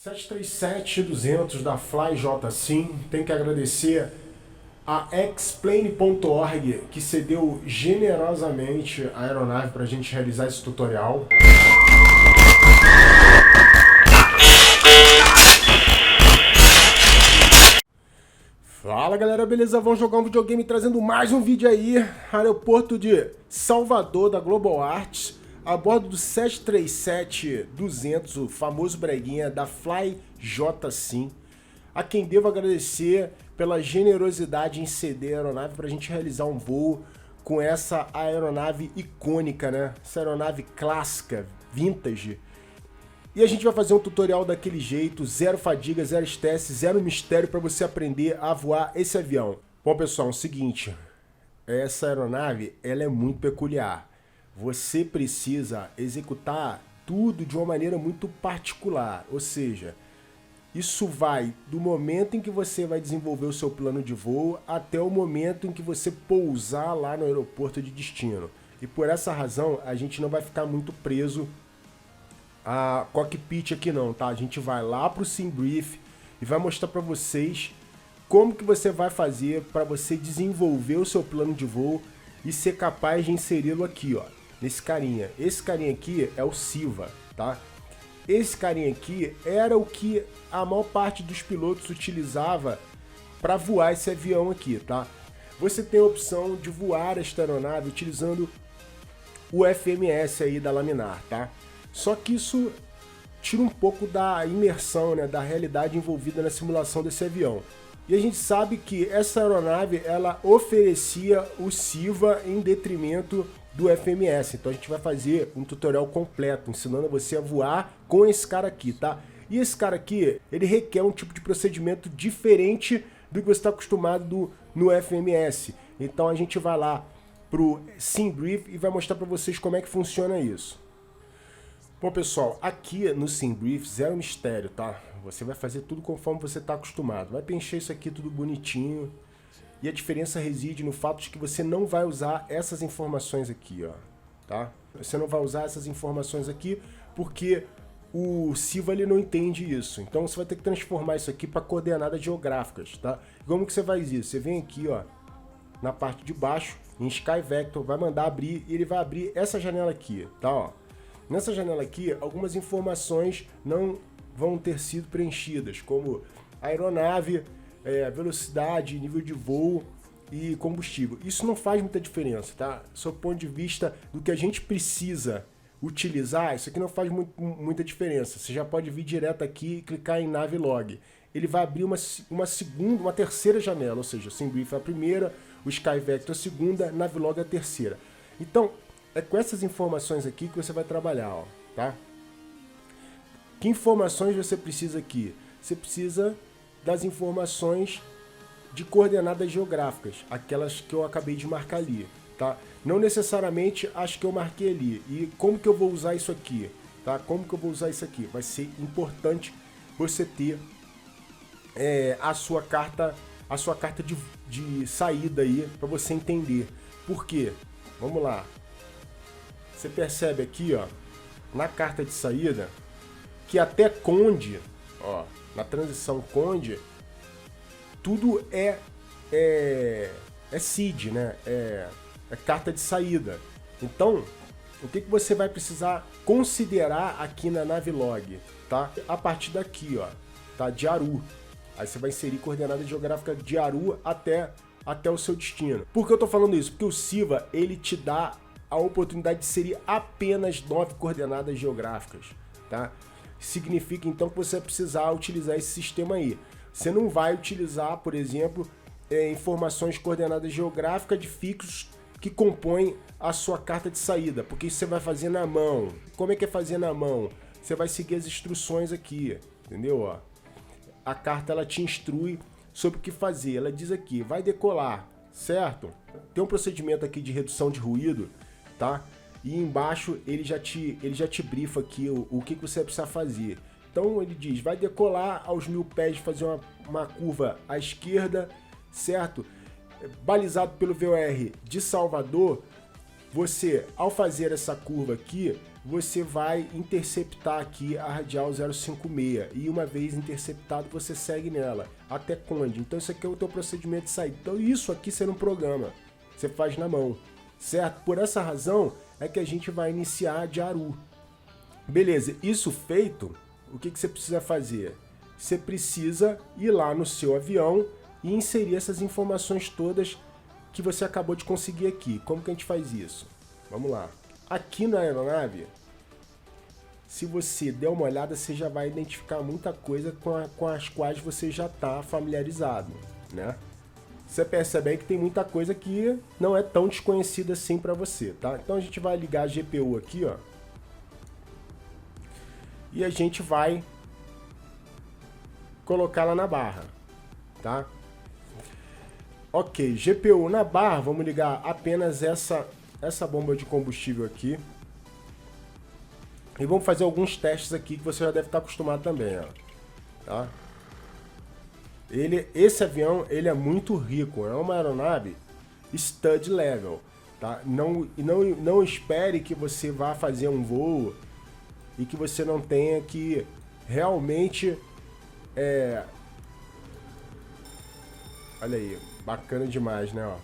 737-200 da Fly JSIM, tem que agradecer a Explain.org que cedeu generosamente a aeronave para a gente realizar esse tutorial. Fala galera, beleza? Vamos jogar um videogame trazendo mais um vídeo aí, aeroporto de Salvador da Global Arts, a bordo do 737-200, o famoso breguinha da Fly JSIM, a quem devo agradecer pela generosidade em ceder a aeronave para a gente realizar um voo com essa aeronave icônica, né? Essa aeronave clássica, vintage. E a gente vai fazer um tutorial daquele jeito, zero fadiga, zero estresse, zero mistério para você aprender a voar esse avião. Bom pessoal, é o seguinte, essa aeronave ela é muito peculiar. Você precisa executar tudo de uma maneira muito particular, ou seja, isso vai do momento em que você vai desenvolver o seu plano de voo até o momento em que você pousar lá no aeroporto de destino. E por essa razão a gente não vai ficar muito preso a cockpit aqui não, tá? A gente vai lá pro SimBrief e vai mostrar para vocês como que você vai fazer para você desenvolver o seu plano de voo e ser capaz de inseri-lo aqui, ó, nesse carinha. Esse carinha aqui é o SIVA, tá? Esse carinha aqui era o que a maior parte dos pilotos utilizava para voar esse avião aqui, tá? Você tem a opção de voar esta aeronave utilizando o FMS aí da Laminar, tá? Só que isso tira um pouco da imersão, né, da realidade envolvida na simulação desse avião. E a gente sabe que essa aeronave ela oferecia o SIVA em detrimento do FMS. Então a gente vai fazer um tutorial completo ensinando você a voar com esse cara aqui, tá? E esse cara aqui, ele requer um tipo de procedimento diferente do que você está acostumado no FMS. Então a gente vai lá pro SimBrief e vai mostrar para vocês como é que funciona isso. Bom pessoal, aqui no SimBrief, zero mistério, tá? Você vai fazer tudo conforme você está acostumado. Vai preencher isso aqui tudo bonitinho. E a diferença reside no fato de que você não vai usar essas informações aqui, ó, tá? Você não vai usar essas informações aqui porque o SIVA ele não entende isso. Então você vai ter que transformar isso aqui para coordenadas geográficas, tá? Como que você faz isso? Você vem aqui, ó, na parte de baixo, em Sky Vector, vai mandar abrir e ele vai abrir essa janela aqui, tá? Ó. Nessa janela aqui, algumas informações não vão ter sido preenchidas, como aeronave, velocidade, nível de voo e combustível. Isso não faz muita diferença, tá? Sob o ponto de vista do que a gente precisa utilizar, isso aqui não faz muita diferença. Você já pode vir direto aqui e clicar em Navilog. Ele vai abrir uma terceira janela, ou seja, o SimBrief é a primeira, o Sky Vector a segunda, Navilog a terceira. Então, é com essas informações aqui que você vai trabalhar, ó, tá? Que informações você precisa aqui? Você precisa das informações de coordenadas geográficas, aquelas que eu acabei de marcar ali, tá? Não necessariamente as que eu marquei ali. E como que eu vou usar isso aqui, tá? Como que eu vou usar isso aqui? Vai ser importante você ter a sua carta de saída aí para você entender. Por quê? Vamos lá. Você percebe aqui, ó, na carta de saída, que até Conde, ó, na transição Conde, tudo é CID, né? É carta de saída. Então, o que você vai precisar considerar aqui na Navilog, tá? A partir daqui, ó, tá? De Aru. Aí você vai inserir coordenada geográfica de Aru até o seu destino. Por que eu tô falando isso? Porque o SIVA, ele te dá a oportunidade de inserir apenas 9 coordenadas geográficas, tá? Significa então que você vai precisar utilizar esse sistema aí. Você não vai utilizar, por exemplo, informações coordenadas geográficas de fixos que compõem a sua carta de saída, porque isso você vai fazer na mão. Como é que é fazer na mão? Você vai seguir as instruções aqui, entendeu? Ó, a carta ela te instrui sobre o que fazer. Ela diz aqui, vai decolar, certo? Tem um procedimento aqui de redução de ruído, tá? E embaixo ele já te brifa aqui o que você vai precisar fazer. Então ele diz, vai decolar aos 1000 pés, fazer uma curva à esquerda, certo? Balizado pelo VOR de Salvador, você, ao fazer essa curva aqui, você vai interceptar aqui a radial 056 e uma vez interceptado você segue nela até Conde. Então isso aqui é o teu procedimento de saída. Então isso aqui você não programa, você faz na mão, certo? Por essa razão é que a gente vai iniciar de Aru. Beleza, isso feito, o que você precisa fazer? Você precisa ir lá no seu avião e inserir essas informações todas que você acabou de conseguir aqui. Como que a gente faz isso? Vamos lá. Aqui na aeronave, se você der uma olhada, você já vai identificar muita coisa com as quais você já está familiarizado, né? Você percebe aí que tem muita coisa que não é tão desconhecida assim para você, tá? Então a gente vai ligar a GPU aqui, ó. E a gente vai colocar ela na barra, tá? Ok, GPU na barra, vamos ligar apenas essa bomba de combustível aqui. E vamos fazer alguns testes aqui que você já deve estar acostumado também, ó. Tá? Esse avião, ele é muito rico, é uma aeronave stud level, tá? Não espere que você vá fazer um voo e que você não tenha que realmente... Olha aí, bacana demais, né? Ó.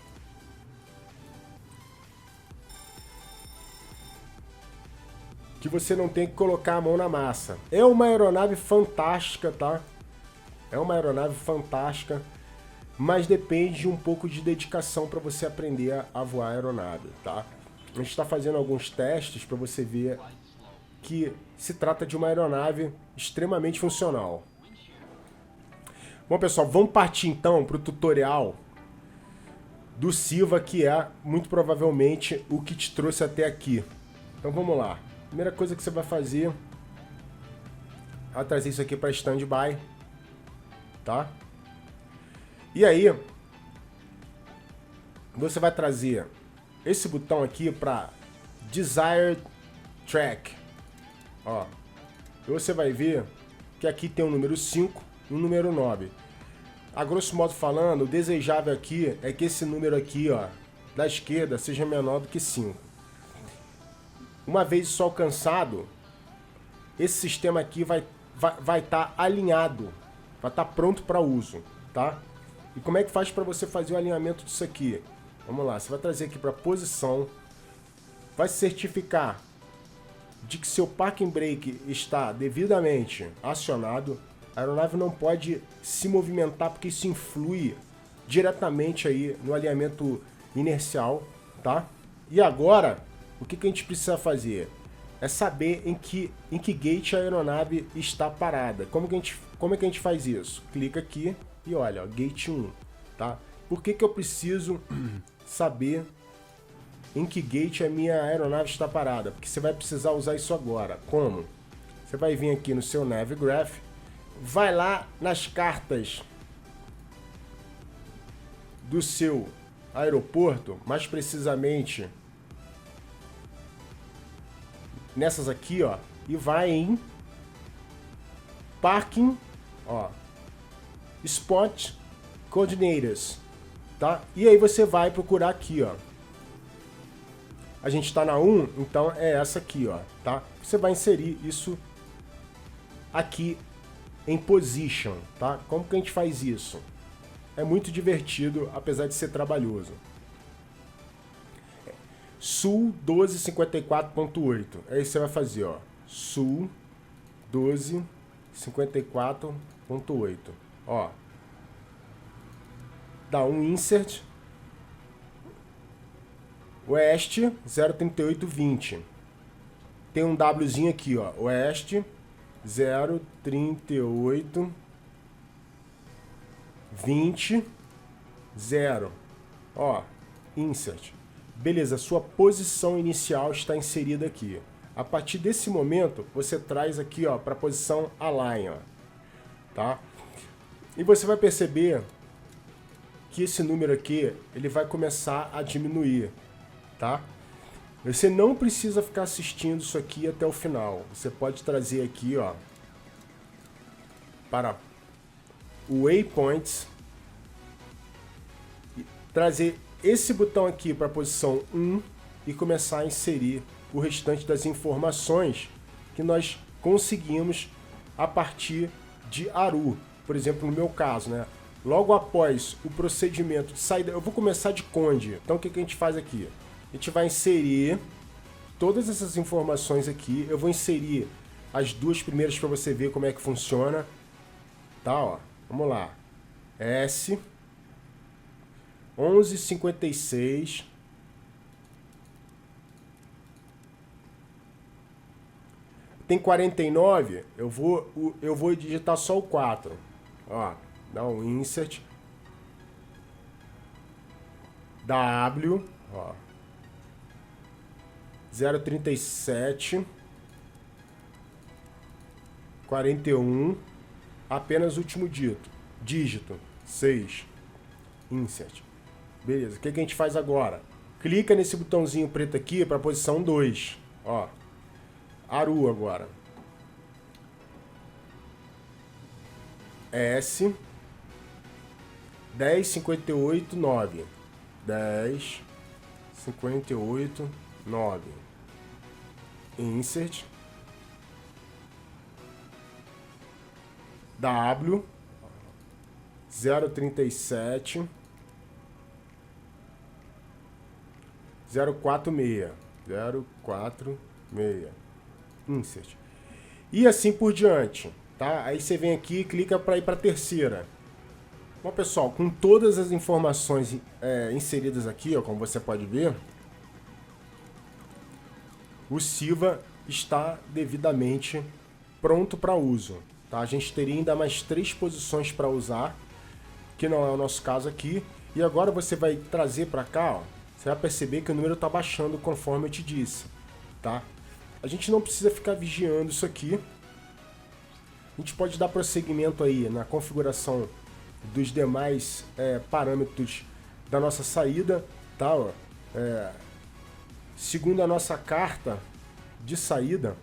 Que você não tem que colocar a mão na massa. É uma aeronave fantástica, tá? É uma aeronave fantástica, mas depende de um pouco de dedicação para você aprender a voar a aeronave, tá? A gente está fazendo alguns testes para você ver que se trata de uma aeronave extremamente funcional. Bom, pessoal, vamos partir então para o tutorial do Silva, que é muito provavelmente o que te trouxe até aqui. Então vamos lá. Primeira coisa que você vai fazer é trazer isso aqui para standby, tá? E aí você vai trazer esse botão aqui para Desired Track, ó. E você vai ver que aqui tem o número 5 e o número 9. A grosso modo falando, o desejável aqui é que esse número aqui, ó, da esquerda seja menor do que 5. Uma vez isso alcançado, esse sistema aqui vai estar alinhado, vai estar pronto para uso, tá? E como é que faz para você fazer o alinhamento disso aqui? Vamos lá, você vai trazer aqui para posição, vai se certificar de que seu parking brake está devidamente acionado. A aeronave não pode se movimentar porque isso influi diretamente aí no alinhamento inercial, tá? E agora, o que a gente precisa fazer? É saber em que gate a aeronave está parada. Como é que a gente faz isso? Clica aqui e olha, ó, gate 1, tá? Por que eu preciso saber em que gate a minha aeronave está parada? Porque você vai precisar usar isso agora. Como? Você vai vir aqui no seu Navigraph, vai lá nas cartas do seu aeroporto, mais precisamente nessas aqui, ó, e vai em Parking, ó, Spot Coordinators, tá? E aí você vai procurar aqui, ó. A gente tá na 1, então é essa aqui, ó, tá? Você vai inserir isso aqui em Position, tá? Como que a gente faz isso? É muito divertido, apesar de ser trabalhoso. Sul 1254.8. Aí você vai fazer, ó, Sul 1254.8. Ó. Dá um insert. Oeste 03820. Tem um Wzinho aqui, ó. Oeste 03820 0. Ó, insert. Beleza, sua posição inicial está inserida aqui. A partir desse momento, você traz aqui, ó, para a posição Align, ó, tá? E você vai perceber que esse número aqui, ele vai começar a diminuir, tá? Você não precisa ficar assistindo isso aqui até o final. Você pode trazer aqui, ó, para o Waypoints, trazer esse botão aqui para a posição 1 e começar a inserir o restante das informações que nós conseguimos a partir de Aru. Por exemplo, no meu caso, né? Logo após o procedimento de saída, eu vou começar de Conde. Então o que a gente faz aqui? A gente vai inserir todas essas informações aqui. Eu vou inserir as duas primeiras para você ver como é que funciona. Tá, ó. Vamos lá. S 1156. Tem 49, eu vou digitar só o 4. Ó, dá um insert. W, ó. 037 41, apenas o último dígito 6, insert. Beleza, o que a gente faz agora? Clica nesse botãozinho preto aqui para a posição 2, ó. Aru agora. S 1058 9. 1058 9. Insert. W 037 046. 046. Insert. E assim por diante, tá? Aí você vem aqui e clica para ir para a terceira. Bom, pessoal, com todas as informações inseridas aqui, ó, como você pode ver, o Siva está devidamente pronto para uso. Tá? A gente teria ainda mais 3 posições para usar, que não é o nosso caso aqui. E agora você vai trazer para cá, ó, você vai perceber que o número está baixando conforme eu te disse, tá? A gente não precisa ficar vigiando isso aqui. A gente pode dar prosseguimento aí na configuração dos demais parâmetros da nossa saída, tá? Segundo a nossa carta de saída,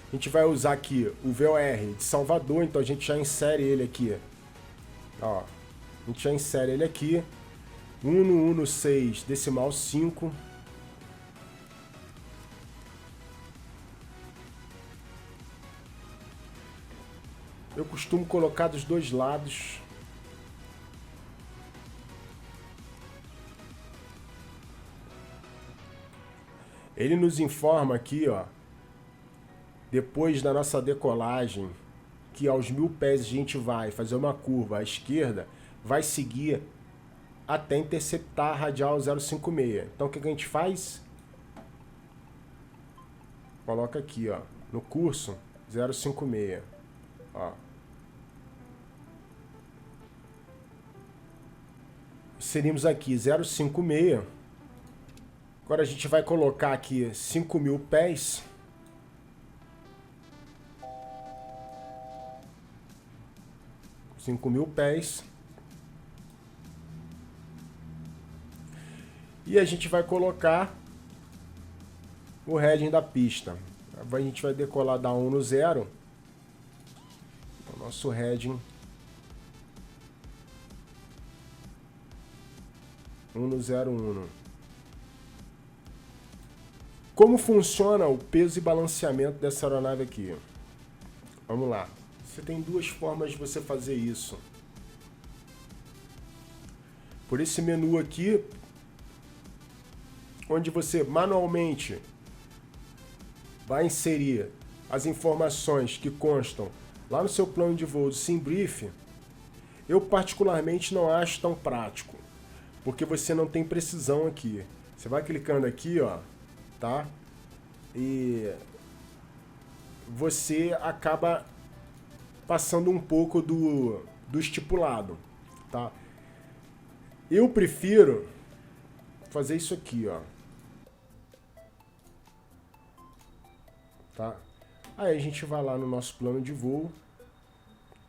a gente vai usar aqui o VOR de Salvador, então a gente já insere ele aqui. Ó, a gente já insere ele aqui. 116 decimal 5. Eu costumo colocar dos dois lados. Ele nos informa aqui, ó, depois da nossa decolagem, que aos 1000 pés a gente vai fazer uma curva à esquerda, vai seguir até interceptar a radial 056. Então o que a gente faz? Coloca aqui, ó, no curso 056. Ó. Inserimos aqui 056. Agora a gente vai colocar aqui 5.000 pés. E a gente vai colocar o heading da pista. A gente vai decolar da 1 no 0. O nosso heading 1 no 01. Como funciona o peso e balanceamento dessa aeronave aqui? Vamos lá. Você tem duas formas de você fazer isso. Por esse menu aqui, onde você manualmente vai inserir as informações que constam lá no seu plano de voo do SimBrief, eu particularmente não acho tão prático, porque você não tem precisão aqui. Você vai clicando aqui, ó, tá? E você acaba passando um pouco do estipulado, tá? Eu prefiro fazer isso aqui, ó. Tá? Aí a gente vai lá no nosso plano de voo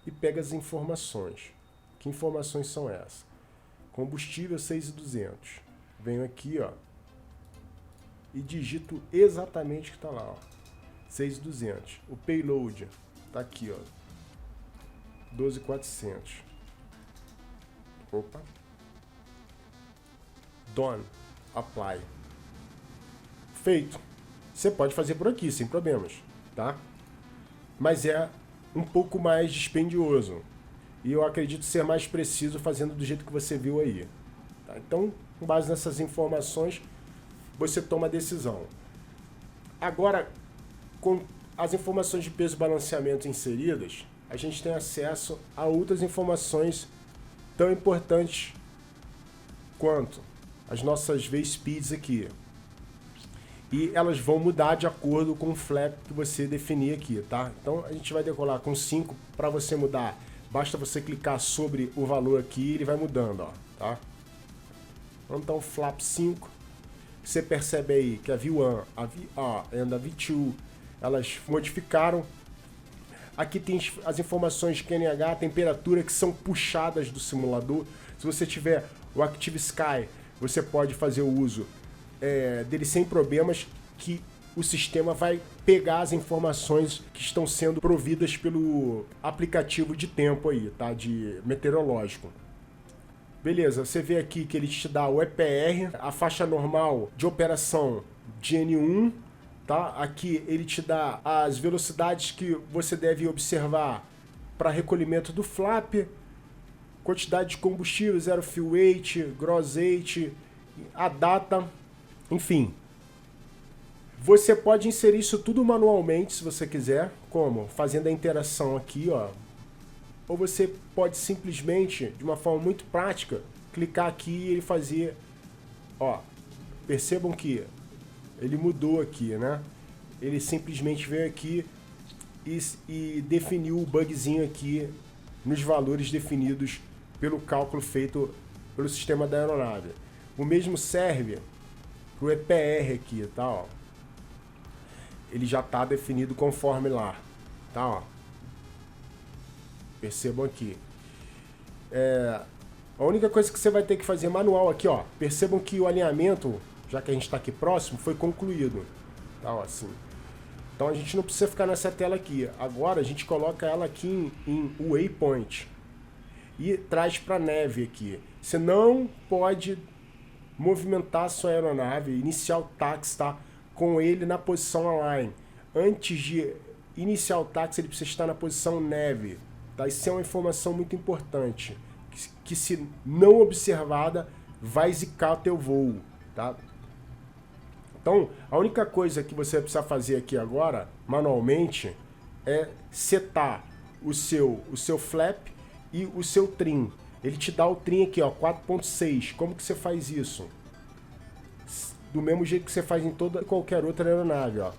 e pega as informações. Que informações são essas? Combustível 6.200. Venho aqui, ó, e digito exatamente o que está lá, ó. 6.200. O payload tá aqui, ó. 12.400. Opa. Done. Apply. Feito. Você pode fazer por aqui, sem problemas, tá? Mas é um pouco mais dispendioso. E eu acredito ser mais preciso fazendo do jeito que você viu aí. Tá? Então, com base nessas informações, você toma a decisão. Agora, com as informações de peso e balanceamento inseridas, a gente tem acesso a outras informações tão importantes quanto as nossas V-Speeds aqui. E elas vão mudar de acordo com o flap que você definir aqui, tá? Então a gente vai decolar com 5. Para você mudar, basta você clicar sobre o valor aqui e ele vai mudando, ó, tá? Então flap 5, você percebe aí que a V1, a VR e a V2, elas modificaram. Aqui tem as informações de QNH, temperatura, que são puxadas do simulador. Se você tiver o Active Sky, você pode fazer o uso dele sem problemas, que o sistema vai pegar as informações que estão sendo providas pelo aplicativo de tempo aí, tá? De meteorológico. Beleza, você vê aqui que ele te dá o EPR, a faixa normal de operação de N1, tá? Aqui ele te dá as velocidades que você deve observar para recolhimento do flap, quantidade de combustível, zero fuel weight, gross weight, a data, enfim. Você pode inserir isso tudo manualmente se você quiser, como? Fazendo a interação aqui, ó. Ou você pode simplesmente, de uma forma muito prática, clicar aqui e ele fazer, ó, percebam que ele mudou aqui, né? Ele simplesmente veio aqui e definiu o bugzinho aqui nos valores definidos pelo cálculo feito pelo sistema da aeronave. O mesmo serve para o EPR aqui, tá? Ó. Ele já está definido conforme lá, tá? Ó. Percebam aqui. A única coisa que você vai ter que fazer manual aqui, ó. Percebam que o alinhamento, já que a gente está aqui próximo, foi concluído. Tá, ó, assim. Então a gente não precisa ficar nessa tela aqui. Agora a gente coloca ela aqui em waypoint. E traz para neve aqui. Você não pode movimentar a sua aeronave, iniciar o táxi, tá? Com ele na posição align. Antes de iniciar o táxi, ele precisa estar na posição neve. Tá? Isso é uma informação muito importante, que se não observada, vai zicar o teu voo, tá? Então, a única coisa que você precisa fazer aqui agora, manualmente, é setar o seu flap e o seu trim. Ele te dá o trim aqui, ó, 4.6. Como que você faz isso? Do mesmo jeito que você faz em toda qualquer outra aeronave, ó.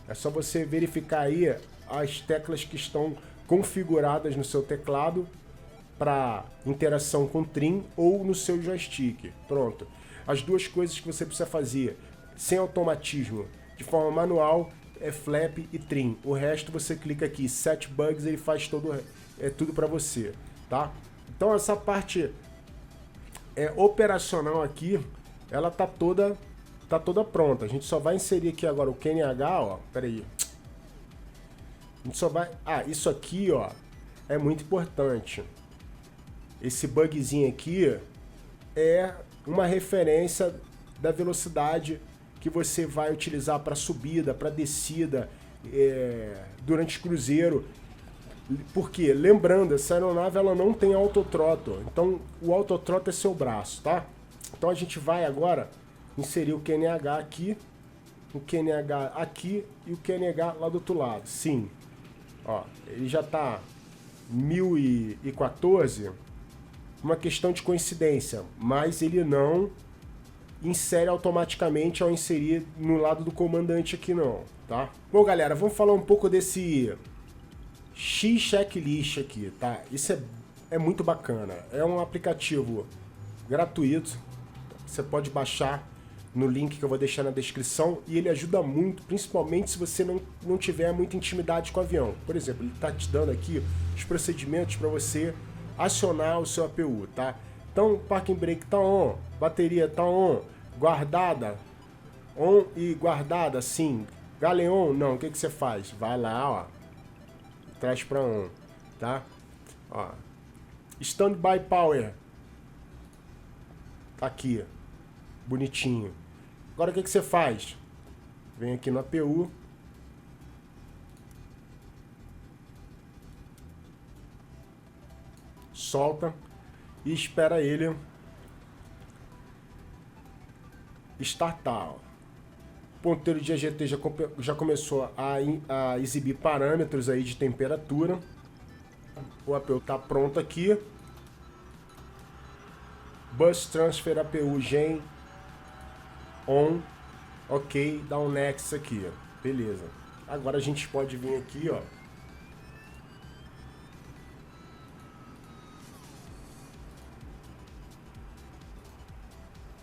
É só você verificar aí as teclas que estão configuradas no seu teclado para interação com trim ou no seu joystick. Pronto. As duas coisas que você precisa fazer sem automatismo, de forma manual, é flap e trim. O resto você clica aqui, set bugs, ele faz tudo para você, tá? Então essa parte operacional aqui, ela tá toda pronta. A gente só vai inserir aqui agora o QNH, ó. Pera aí. A gente só vai... isso aqui, ó, é muito importante. Esse bugzinho aqui é uma referência da velocidade que você vai utilizar para subida, para descida, durante cruzeiro. Porque, lembrando, essa aeronave ela não tem autothrottle. Então, o autothrottle é seu braço, tá? Então, a gente vai agora inserir o QNH aqui, o QNH aqui e o QNH lá do outro lado. Sim. Ó, ele já está 1014, uma questão de coincidência, mas ele não insere automaticamente ao inserir no lado do comandante aqui não, tá? Bom, galera, vamos falar um pouco desse X-Checklist aqui, tá? Isso é muito bacana. É um aplicativo gratuito, você pode baixar no link que eu vou deixar na descrição, e ele ajuda muito, principalmente se você não tiver muita intimidade com o avião. Por exemplo, ele está te dando aqui os procedimentos para você acionar o seu APU, tá? Então, parking brake tá on, bateria tá on, guardada, on e guardada, sim. Galeon, não, o que você faz? Vai lá, ó, traz para on, tá? Ó, standby power, Tá aqui, bonitinho. Agora o que você faz? Vem aqui no APU. Solta e espera ele startar. O ponteiro de AGT já começou a exibir parâmetros aí de temperatura. O APU está pronto aqui. Bus Transfer APU Gen On. Ok, dá um next aqui. Beleza. Agora a gente pode vir aqui, ó.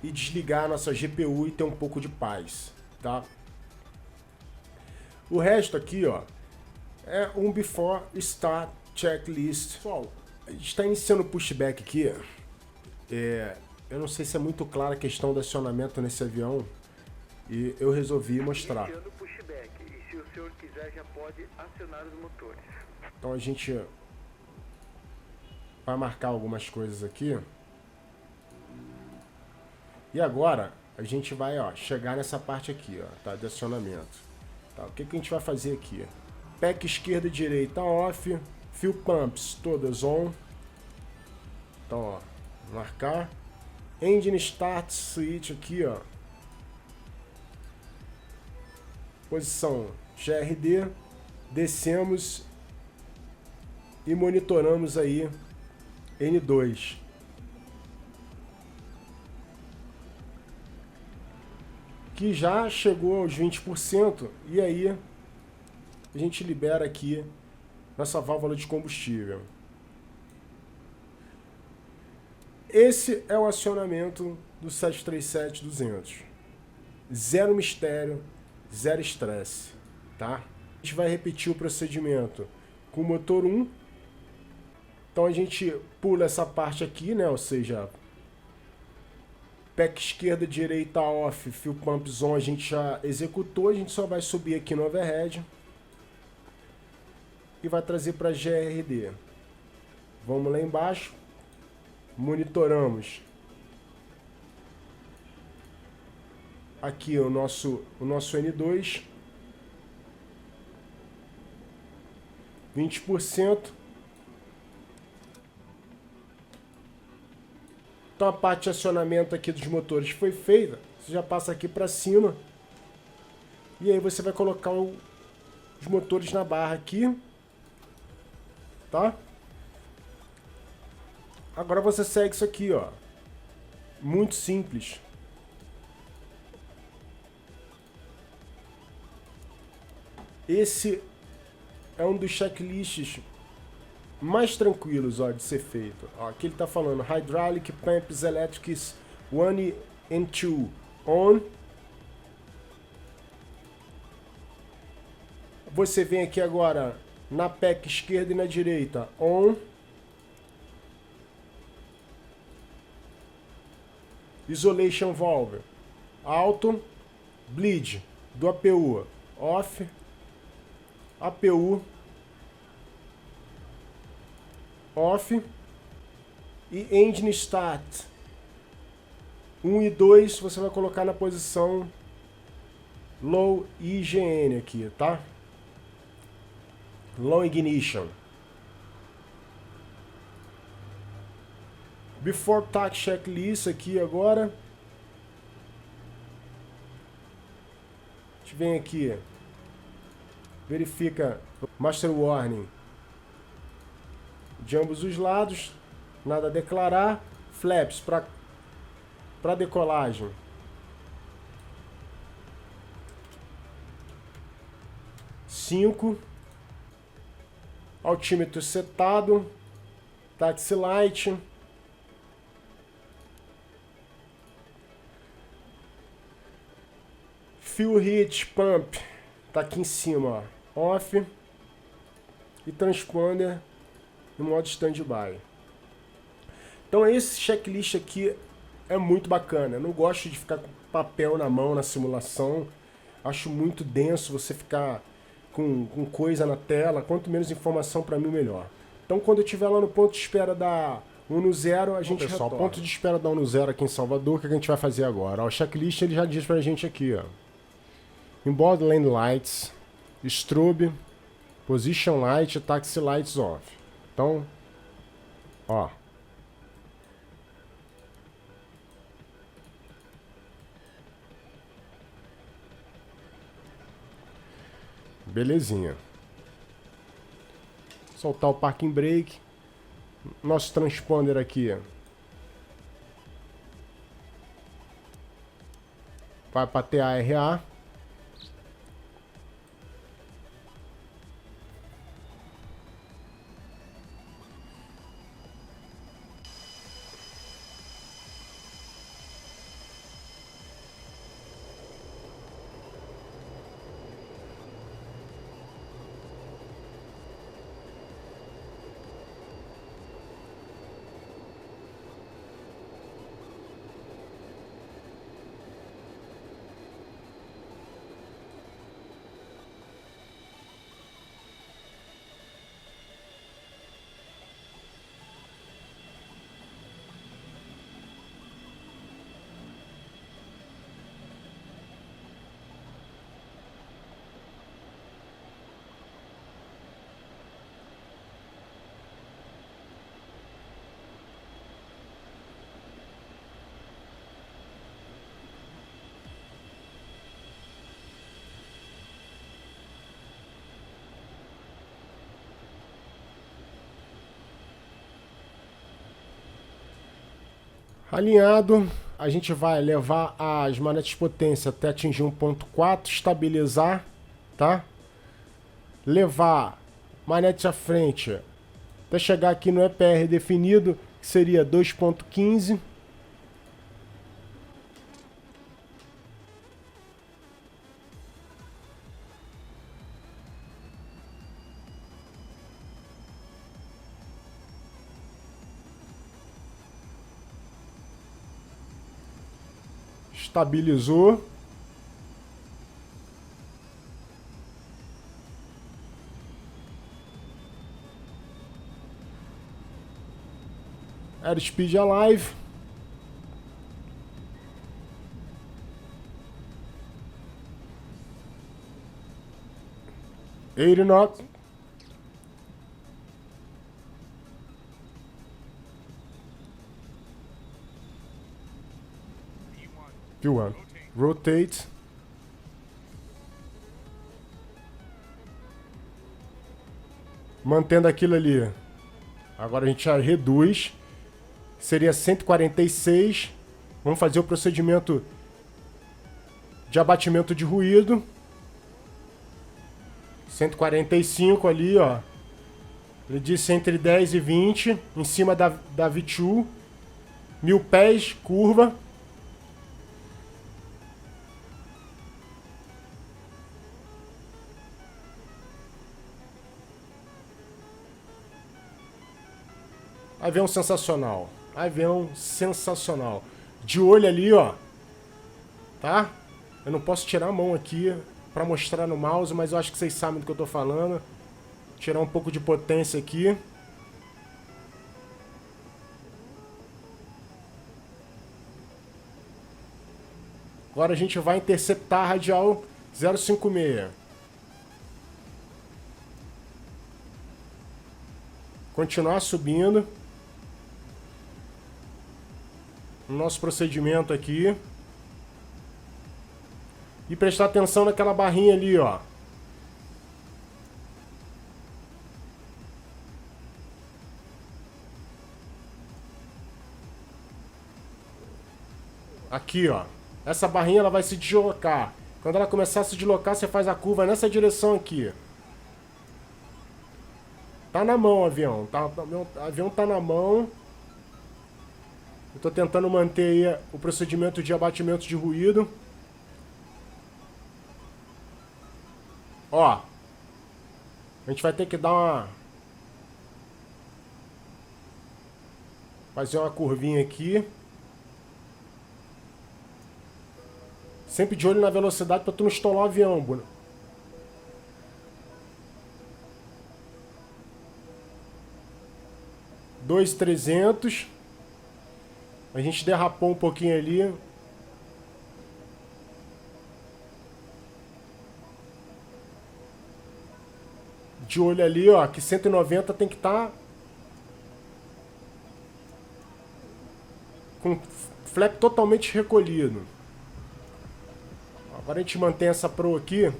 E desligar a nossa GPU e ter um pouco de paz, tá? O resto aqui, ó, é um Before Start Checklist. Pessoal, a gente está iniciando o pushback aqui. Eu não sei se é muito clara a questão do acionamento nesse avião e eu resolvi mostrar. Iniciando o pushback, e se o senhor quiser já pode acionar os motores. Então a gente vai marcar algumas coisas aqui. E agora a gente vai, ó, chegar nessa parte aqui, ó, tá, de acionamento. Tá, o que a gente vai fazer aqui? Pack esquerda e direita off, fuel pumps todas on. Então, ó, marcar. Engine start switch aqui, ó. Posição GRD. Descemos e monitoramos aí N2. Que já chegou aos 20%, e aí a gente libera aqui nossa válvula de combustível. Esse é o acionamento do 737-200. Zero mistério, zero estresse, tá? A gente vai repetir o procedimento com o motor 1. Então a gente pula essa parte aqui, né? Ou seja, pack esquerda, direita off, fuel pumps on a gente já executou, a gente só vai subir aqui no overhead e vai trazer para GRD. Vamos lá embaixo, monitoramos aqui o nosso N2, 20%. Então a parte de acionamento aqui dos motores foi feita. Você já passa aqui para cima. E aí você vai colocar os motores na barra aqui. Tá? Agora você segue isso aqui, ó. Muito simples. Esse é um dos checklists mais tranquilos, ó, de ser feito. Ó, aqui ele está falando Hydraulic Pumps Electrics 1 and 2 on. Você vem aqui agora na pack esquerda e na direita on. Isolation Valve Auto. Bleed do APU off. APU off. E Engine Start 1 e 2 você vai colocar na posição Low IGN aqui, tá? Low Ignition. Before Tax Checklist aqui agora. A gente vem aqui, verifica Master Warning de ambos os lados, nada a declarar. Flaps para decolagem. Cinco. Altímetro setado. Taxi light. Fuel heat pump tá aqui em cima, ó, off. E transponder no modo standby. Então esse checklist aqui é muito bacana. Eu não gosto de ficar com papel na mão na simulação. Acho muito denso você ficar com coisa na tela. Quanto menos informação para mim, melhor. Então quando eu estiver lá no ponto de espera da 1 no 0, a gente pessoal, retorna. Ponto de espera da 1 no 0 aqui em Salvador, o que a gente vai fazer agora? O checklist ele já diz pra gente aqui, ó. Inboard lane lights, strobe, position light, taxi lights off. Então, ó. Belezinha. Soltar o parking brake. Nosso transponder aqui vai para TARA. Alinhado, a gente vai levar as manetes de potência até atingir 1.4, estabilizar, tá? Levar manete à frente até chegar aqui no EPR definido, que seria 2.15. Estabilizou. Airspeed Alive. Aeronaut. P1. Rotate. Mantendo aquilo ali. Agora a gente já reduz. Seria 146. Vamos fazer o procedimento de abatimento de ruído. 145 ali, ó. Ele disse entre 10 e 20. Em cima da V2. 1000 pés, curva. Avião sensacional. Avião sensacional. De olho ali, ó. Tá? Eu não posso tirar a mão aqui pra mostrar no mouse, mas eu acho que vocês sabem do que eu tô falando. Tirar um pouco de potência aqui. Agora a gente vai interceptar a radial 056. Continuar subindo. O nosso procedimento aqui. E prestar atenção naquela barrinha ali, ó. Aqui, ó. Essa barrinha ela vai se deslocar. Quando ela começar a se deslocar, você faz a curva nessa direção aqui. Tá na mão o avião. O avião tá na mão. Eu tô tentando manter aí o procedimento de abatimento de ruído. Ó. A gente vai ter que dar fazer uma curvinha aqui. Sempre de olho na velocidade pra tu não estolar o avião, Bruno. 2.300. A gente derrapou um pouquinho ali. De olho ali, ó, que 190 tem que estar com flap totalmente recolhido. Agora a gente mantém essa Pro aqui.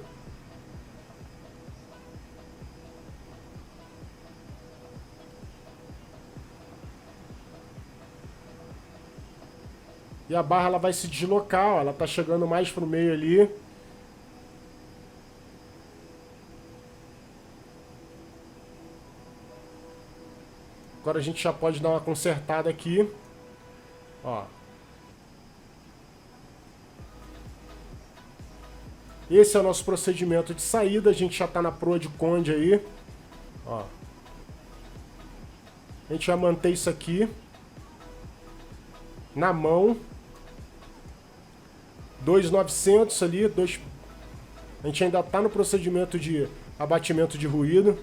E a barra ela vai se deslocar, ó, ela tá chegando mais pro meio ali. Agora a gente já pode dar uma consertada aqui. Ó. Esse é o nosso procedimento de saída. A gente já tá na proa de Conde aí. Ó. A gente vai manter isso aqui na mão. 2.900 ali. A gente ainda tá no procedimento de abatimento de ruído.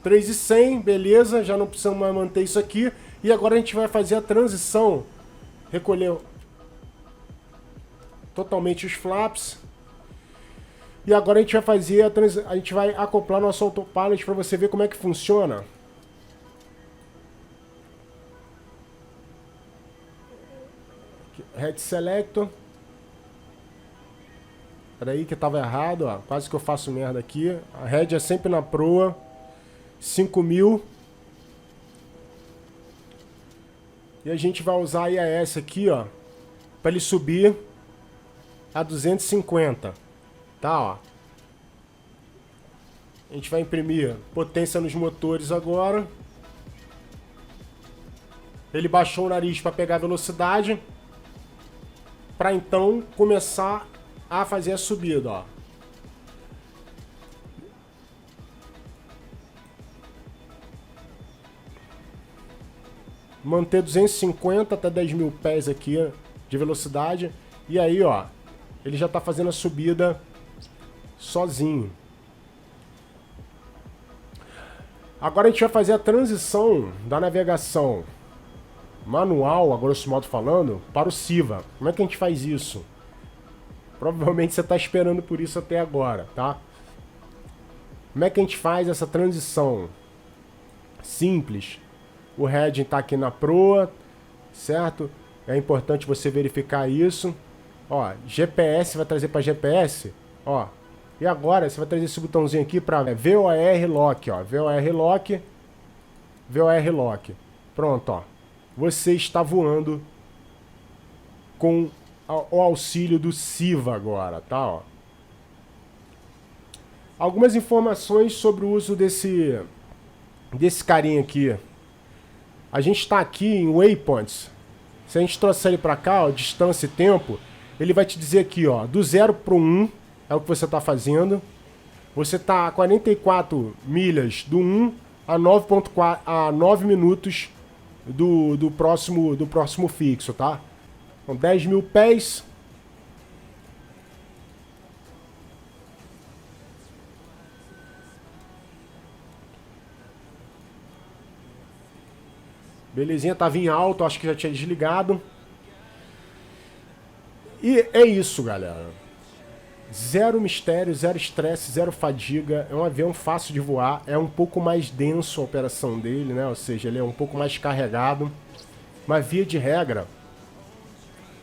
$3.100, beleza, já não precisamos mais manter isso aqui. E agora a gente vai fazer a transição. Recolher totalmente os flaps. E agora a gente vai fazer a gente vai acoplar nosso autopilot para você ver como é que funciona. Head Selector. Peraí que tava errado, ó. Quase que eu faço merda aqui. A head é sempre na proa. 5.000. E a gente vai usar a IAS aqui, ó, para ele subir a 250. Tá, ó. A gente vai imprimir potência nos motores agora. Ele baixou o nariz para pegar a velocidade. Para então começar a fazer a subida, ó. Manter 250 até 10.000 pés aqui de velocidade. E aí, ó, ele já tá fazendo a subida sozinho. Agora a gente vai fazer a transição da navegação manual, a grosso modo falando, para o Siva. Como é que a gente faz isso? Provavelmente você tá esperando por isso até agora, tá? Como é que a gente faz essa transição? Simples. O head está aqui na proa, certo? É importante você verificar isso. Ó, GPS vai trazer para GPS, ó. E agora você vai trazer esse botãozinho aqui para VOR Lock, ó. VOR Lock, VOR Lock. Pronto, ó. Você está voando com o auxílio do Siva agora, tá? Ó. Algumas informações sobre o uso desse carinha aqui. A gente está aqui em waypoints. Se a gente trouxer ele para cá, ó, distância e tempo, ele vai te dizer aqui, ó, do 0 para o 1 é o que você está fazendo. Você está a 44 milhas do 1 a 9 minutos do próximo fixo, tá? Então, 10.000 pés. Belezinha, tava em alto, acho que já tinha desligado. E é isso, galera. Zero mistério, zero estresse, zero fadiga. É um avião fácil de voar. É um pouco mais denso a operação dele, né? Ou seja, ele é um pouco mais carregado. Mas via de regra,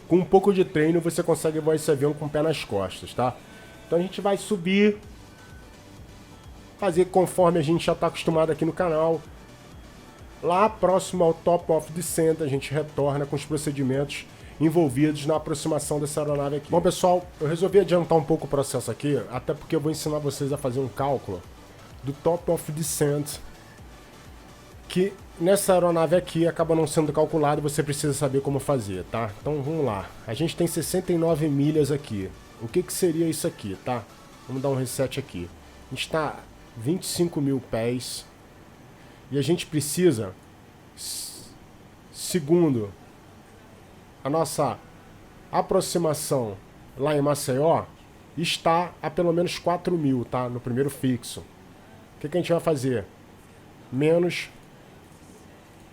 com um pouco de treino, você consegue voar esse avião com o pé nas costas, tá? Então a gente vai subir, fazer conforme a gente já está acostumado aqui no canal. Lá próximo ao Top of Descent, a gente retorna com os procedimentos envolvidos na aproximação dessa aeronave aqui. Bom, pessoal, eu resolvi adiantar um pouco o processo aqui, até porque eu vou ensinar vocês a fazer um cálculo do Top of Descent, que nessa aeronave aqui acaba não sendo calculado e você precisa saber como fazer, tá? Então vamos lá. A gente tem 69 milhas aqui. O que seria isso aqui, tá? Vamos dar um reset aqui. A gente está 25.000 pés. E a gente precisa, segundo a nossa A aproximação lá em Maceió está a pelo menos 4.000, tá? No primeiro fixo. O que a gente vai fazer? Menos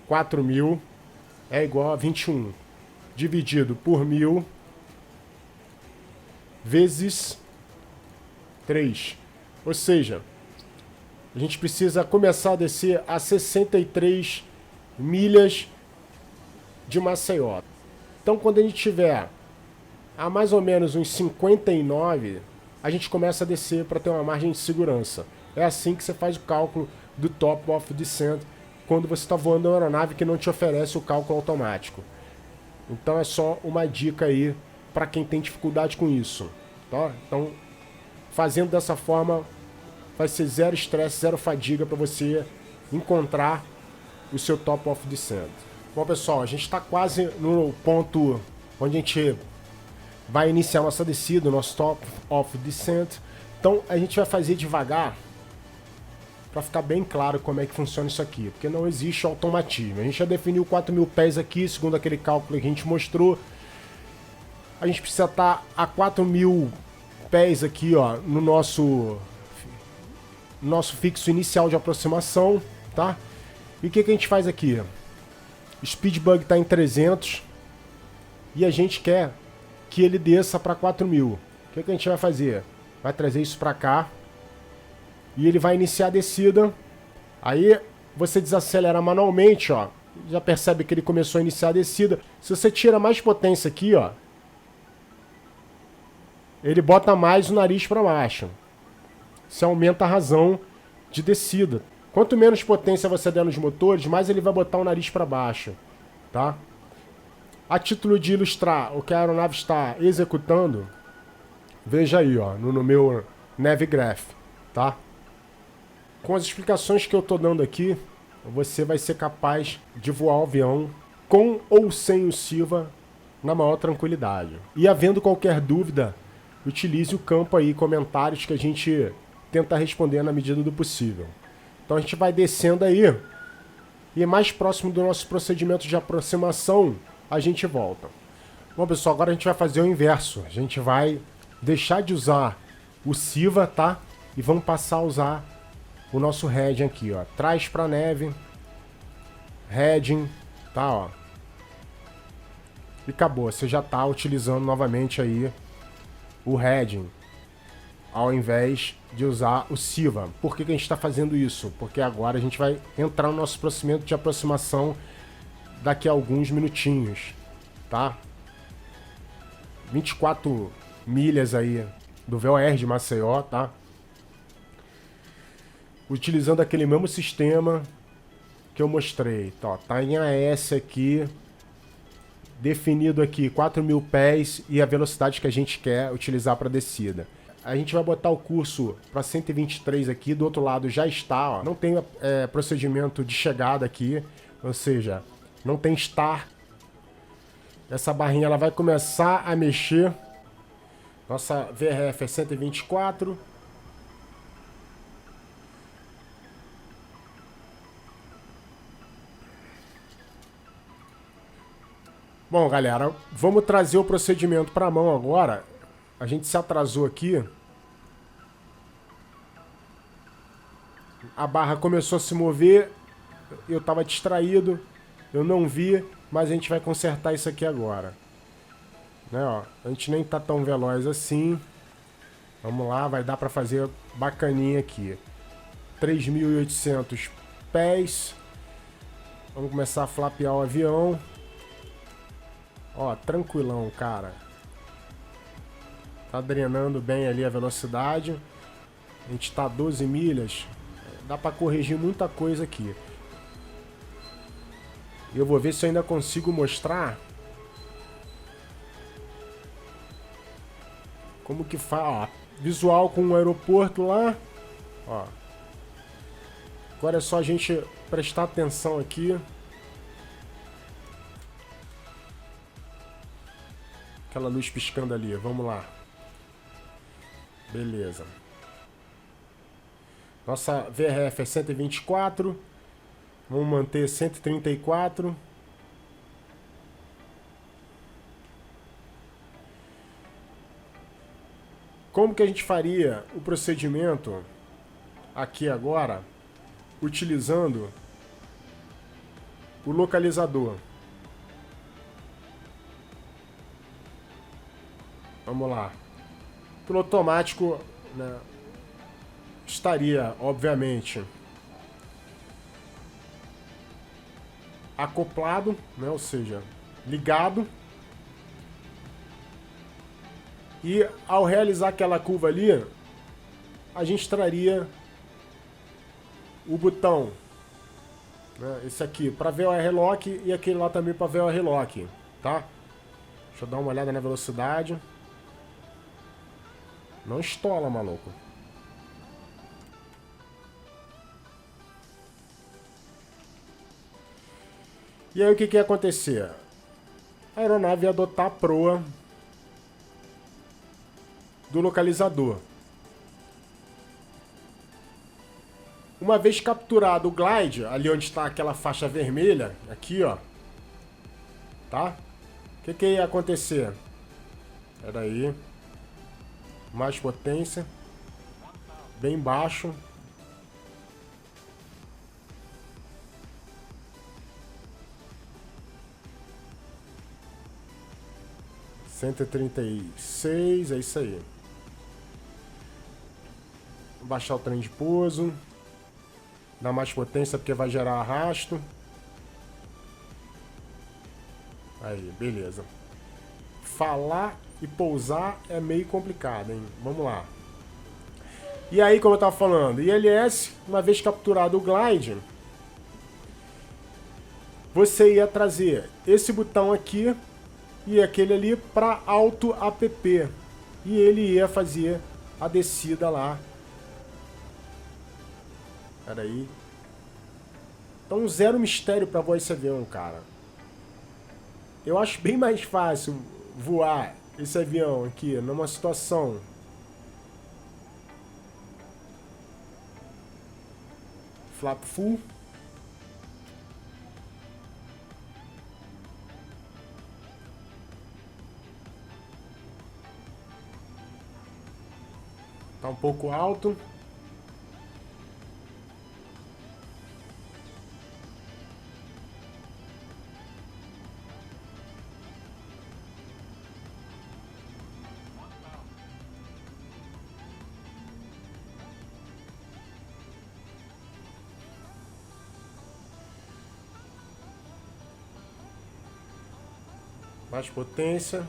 4.000 é igual a 21. Dividido por 1.000 vezes 3. Ou seja, a gente precisa começar a descer a 63 milhas de Maceió. Então, quando a gente tiver a mais ou menos uns 59, a gente começa a descer para ter uma margem de segurança. É assim que você faz o cálculo do top of descent quando você está voando uma aeronave que não te oferece o cálculo automático. Então é só uma dica aí para quem tem dificuldade com isso, tá? Então, fazendo dessa forma, vai ser zero estresse, zero fadiga para você encontrar o seu top of descent. Bom, pessoal, a gente está quase no ponto onde a gente vai iniciar nossa descida, nosso top of descent. Então, a gente vai fazer devagar para ficar bem claro como é que funciona isso aqui, porque não existe automatismo. A gente já definiu 4.000 pés aqui, segundo aquele cálculo que a gente mostrou. A gente precisa estar a 4.000 pés aqui, ó, no nosso fixo inicial de aproximação, tá? E o que a gente faz aqui? O Speedbug está em 300 e a gente quer que ele desça para 4.000. O que a gente vai fazer? Vai trazer isso para cá e ele vai iniciar a descida. Aí você desacelera manualmente, ó. Já percebe que ele começou a iniciar a descida. Se você tira mais potência aqui, ó, ele bota mais o nariz para baixo. Isso aumenta a razão de descida. Quanto menos potência você der nos motores, mais ele vai botar o nariz para baixo, tá? A título de ilustrar o que a aeronave está executando, veja aí, ó, no meu Navigraph, tá? Com as explicações que eu tô dando aqui, você vai ser capaz de voar o avião com ou sem o SIVA na maior tranquilidade. E havendo qualquer dúvida, utilize o campo aí, comentários, que a gente tenta responder na medida do possível. Então a gente vai descendo aí e mais próximo do nosso procedimento de aproximação, a gente volta. Bom, pessoal, agora a gente vai fazer o inverso. A gente vai deixar de usar o SIVA, tá? E vamos passar a usar o nosso heading aqui, ó. Traz pra neve, heading, tá, ó. E acabou, você já tá utilizando novamente aí o heading, ao invés de usar o SIVA. Por que a gente está fazendo isso? Porque agora a gente vai entrar no nosso procedimento de aproximação daqui a alguns minutinhos, tá? 24 milhas aí do VOR de Maceió, tá? Utilizando aquele mesmo sistema que eu mostrei, tá? Tá em AS aqui, definido aqui 4.000 pés e a velocidade que a gente quer utilizar para descida. A gente vai botar o curso para 123 aqui, do outro lado já está, ó, não tem procedimento de chegada aqui, ou seja, não tem start. Essa barrinha ela vai começar a mexer. Nossa VRF é 124. Bom, galera, vamos trazer o procedimento para a mão agora. A gente se atrasou aqui. A barra começou a se mover. Eu estava distraído. Eu não vi, mas a gente vai consertar isso aqui agora. Né, ó, a gente nem tá tão veloz assim. Vamos lá, vai dar para fazer bacaninha aqui. 3.800 pés. Vamos começar a flapear o avião. Ó, tranquilão, cara. Tá drenando bem ali a velocidade. A gente tá a 12 milhas. Dá para corrigir muita coisa aqui. Eu vou ver se eu ainda consigo mostrar como que faz, ó, visual com o aeroporto lá, ó. Agora é só a gente prestar atenção aqui. Aquela luz piscando ali, vamos lá. Beleza. Nossa VRF é 124. Vamos manter 134. Como que a gente faria o procedimento aqui agora, utilizando o localizador? Vamos lá. Pelo automático, né, estaria, obviamente, acoplado, né, ou seja, ligado. E ao realizar aquela curva ali, a gente traria o botão, né, esse aqui, para VOR Lock e aquele lá também para VOR Lock, tá? Deixa eu dar uma olhada na velocidade. Não estola, maluco. E aí o que ia acontecer? A aeronave ia adotar a proa do localizador. Uma vez capturado o glide, ali onde está aquela faixa vermelha, aqui ó, tá? O que ia acontecer? Espera aí. Mais potência. Bem baixo. ...136, é isso aí. Baixar o trem de pouso. Dar mais potência porque vai gerar arrasto. Aí, beleza. Falar e pousar é meio complicado, hein? Vamos lá. E aí, como eu tava falando, ILS, uma vez capturado o glide, você ia trazer esse botão aqui e aquele ali para Auto App. E ele ia fazer a descida lá. Pera aí. Então, zero mistério para voar esse avião, cara. Eu acho bem mais fácil voar esse avião aqui numa situação flap full. Tá um pouco alto. Mais potência.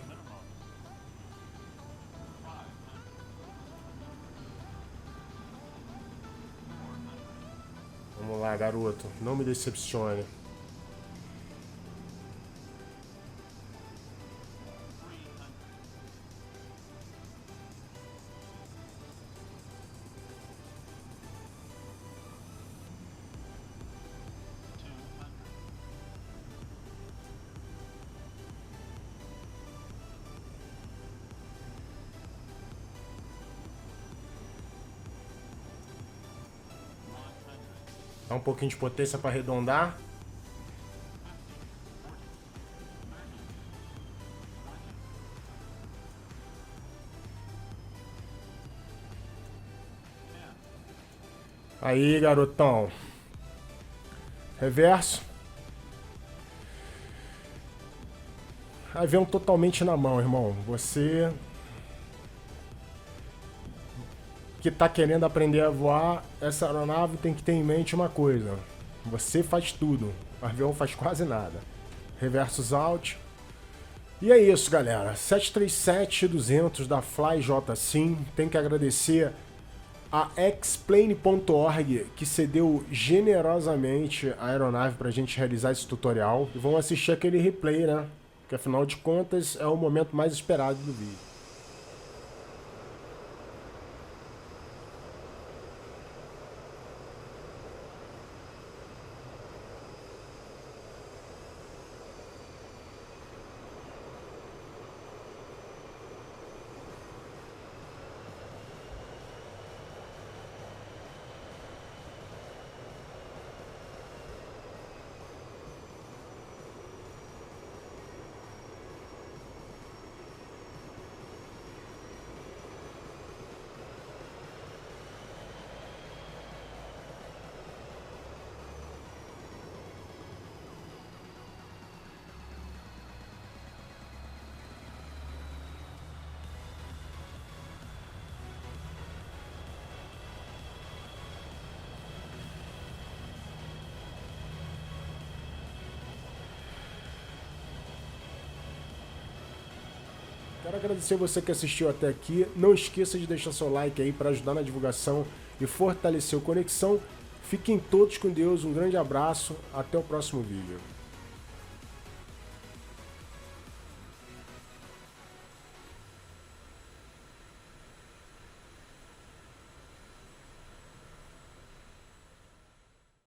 Vamos lá, garoto. Não me decepcione. Dá um pouquinho de potência para arredondar. Aí, garotão. Reverso. Avião totalmente na mão, irmão. Você que tá querendo aprender a voar, essa aeronave tem que ter em mente uma coisa. Você faz tudo. O avião faz quase nada. Reversos out. E é isso, galera. 737-200 da FlyJSim. Tem que agradecer a Explain.org, que cedeu generosamente a aeronave pra gente realizar esse tutorial. E vamos assistir aquele replay, né? Que afinal de contas é o momento mais esperado do vídeo. Quero agradecer você que assistiu até aqui. Não esqueça de deixar seu like aí para ajudar na divulgação e fortalecer o Conexão. Fiquem todos com Deus. Um grande abraço. Até o próximo vídeo.